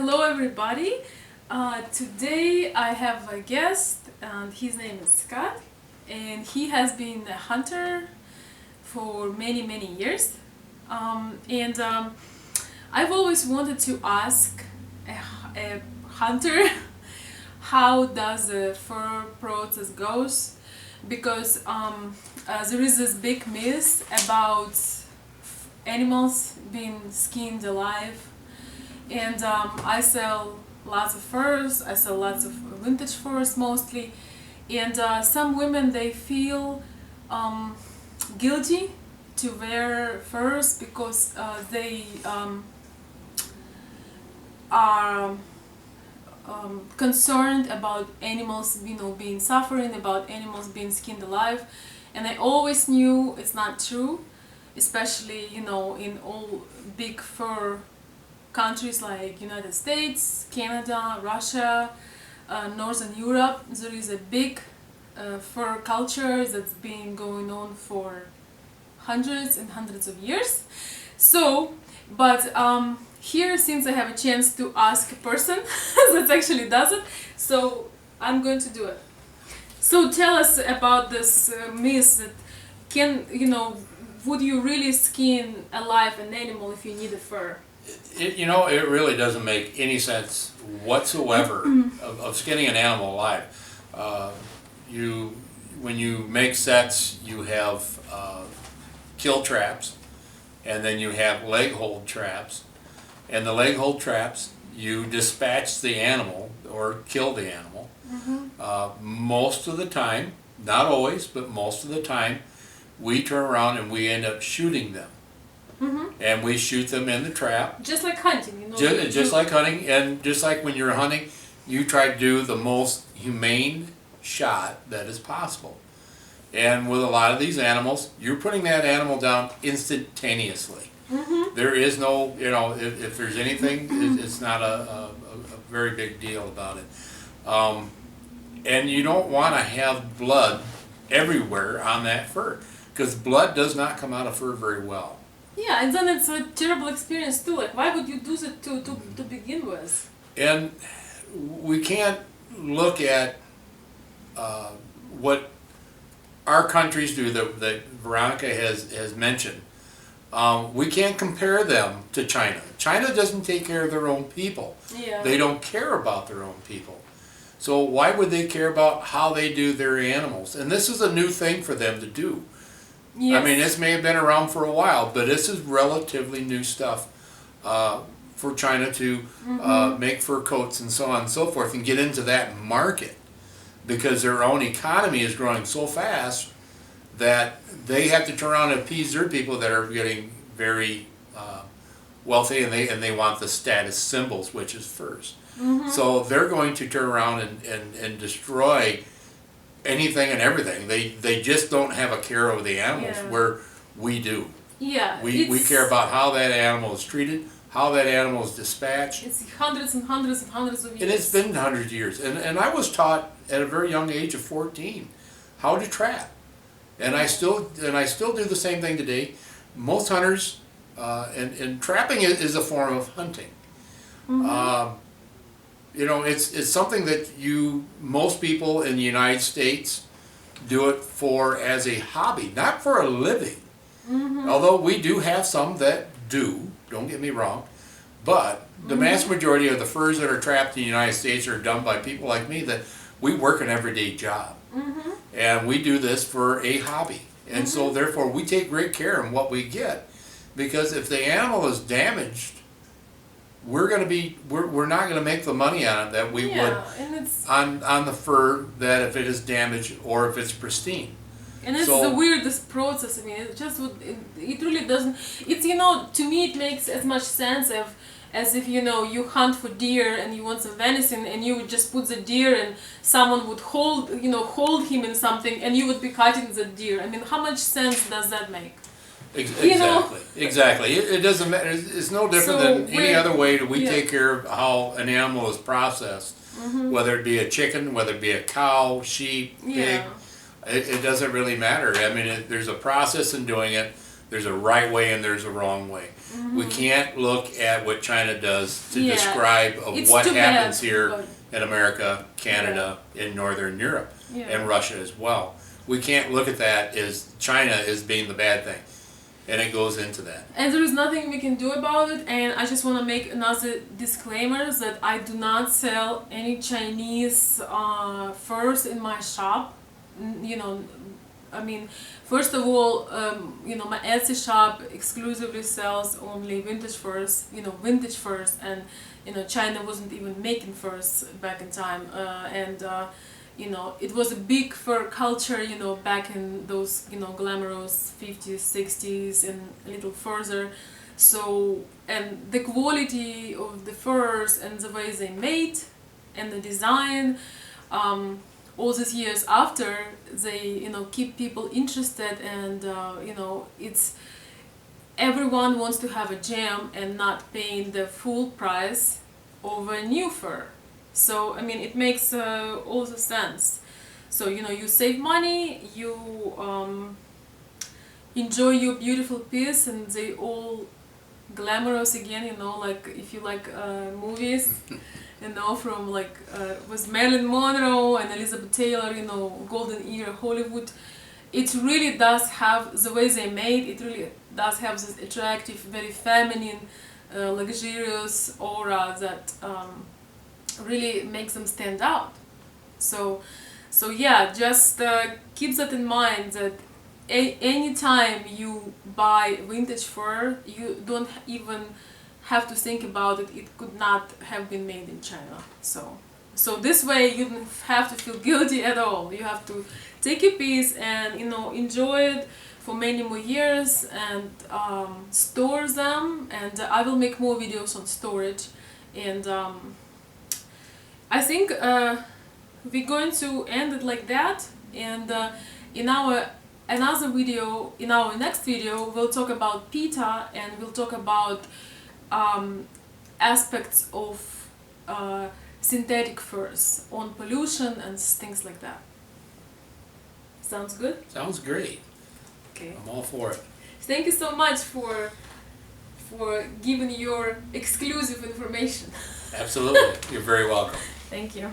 Hello everybody. Today I have a guest and his name is Scott, and he has been a hunter for many years. And I've always wanted to ask a hunter how does the fur process goes, because there is this big myth about animals being skinned alive. And I sell lots of furs. I sell lots of vintage furs mostly. And some women, they feel guilty to wear furs because they are concerned about animals, being suffering, about animals being skinned alive. And I always knew it's not true, especially in all big fur countries like United States, Canada, Russia, Northern Europe. There is a big fur culture that's been going on for hundreds and hundreds of years. So, but here, since I have a chance to ask a person that actually does it, so I'm going to do it. So tell us about this myth that would you really skin alive an animal if you need a fur? It really doesn't make any sense whatsoever of skinning an animal alive. When you make sets, you have kill traps, and then you have leg hold traps. And the leg hold traps, you dispatch the animal or kill the animal. Most of the time, not always, but most of the time, we turn around and we end up shooting them. And we shoot them in the trap. Just like hunting, Just like hunting, and just like when you're hunting, you try to do the most humane shot that is possible. And with a lot of these animals, you're putting that animal down instantaneously. There is no, if there's anything, it's not a very big deal about it. And you don't want to have blood everywhere on that fur, because blood does not come out of fur very well. Yeah, and then it's a terrible experience too. Like, why would you do that to begin with? And we can't look at what our countries do that Veronica has mentioned. We can't compare them to China. China doesn't take care of their own people. Yeah. They don't care about their own people. So why would they care about how they do their animals? And this is a new thing for them to do. Yes. I mean, this may have been around for a while, but this is relatively new stuff for China to make fur coats and so on and so forth and get into that market, because their own economy is growing so fast that they have to turn around and appease their people that are getting very wealthy, and they want the status symbols, which is furs. So they're going to turn around and destroy anything and everything. They just don't have a care over the animals, where we do. Yeah. We care about how that animal is treated, how that animal is dispatched. It's hundreds and hundreds and hundreds of years. And it's been hundreds of years. And I was taught at a very young age of 14 how to trap. And I still do the same thing today. Most hunters, and trapping is a form of hunting. It's something that most people in the United States do it for as a hobby, not for a living. Although we do have some that do, don't get me wrong, but the mass majority of the furs that are trapped in the United States are done by people like me that we work an everyday job. And we do this for a hobby. And so therefore we take great care in what we get, because if the animal is damaged, we're not going to make the money on it that we would on the fur, that if it is damaged or if it's pristine. And it's the weirdest process. I mean, it really doesn't. It's to me it makes as much sense as if you hunt for deer and you want some venison, and you would just put the deer and someone would hold him in something and you would be cutting the deer. I mean, how much sense does that make? Exactly. It doesn't matter. It's no different than any other way that we take care of how an animal is processed, whether it be a chicken, whether it be a cow, sheep, pig. It doesn't really matter. I mean, there's a process in doing it. There's a right way and there's a wrong way. We can't look at what China does to Yeah. describe of It's what too happens bad, here but- in America, Canada, in Northern Europe, Yeah. and Russia as well. We can't look at that as China as being the bad thing. And it goes into that. And there is nothing we can do about it. And I just want to make another disclaimer that I do not sell any Chinese furs in my shop. You know, I mean, first of all, you know, my Etsy shop exclusively sells only vintage furs. You know, vintage furs, and you know, China wasn't even making furs back in time, you know, it was a big fur culture, you know, back in those, you know, glamorous 50s, 60s and a little further. So, and the quality of the furs and the way they made and the design, all these years after, they, you know, keep people interested, and, you know, it's, everyone wants to have a gem and not paying the full price of a new fur. So, I mean, it makes all the sense. So, you know, you save money, you enjoy your beautiful piece, and they all glamorous again, you know, like if you like movies, you know, from like with Marilyn Monroe and Elizabeth Taylor, you know, golden era Hollywood. It really does have, the way they made, it really does have this attractive, very feminine, luxurious aura that really makes them stand out. So yeah, just keep that in mind, that anytime you buy vintage fur, you don't even have to think about it. It could not have been made in China. So this way you don't have to feel guilty at all. You have to take your piece and, you know, enjoy it for many more years, and store them. And I will make more videos on storage. And I think we're going to end it like that. And in our another video, in our next video, we'll talk about PETA, and we'll talk about aspects of synthetic furs on pollution and things like that. Sounds good? Sounds great. Okay. I'm all for it. Thank you so much for giving your exclusive information. Absolutely. You're very welcome. Thank you.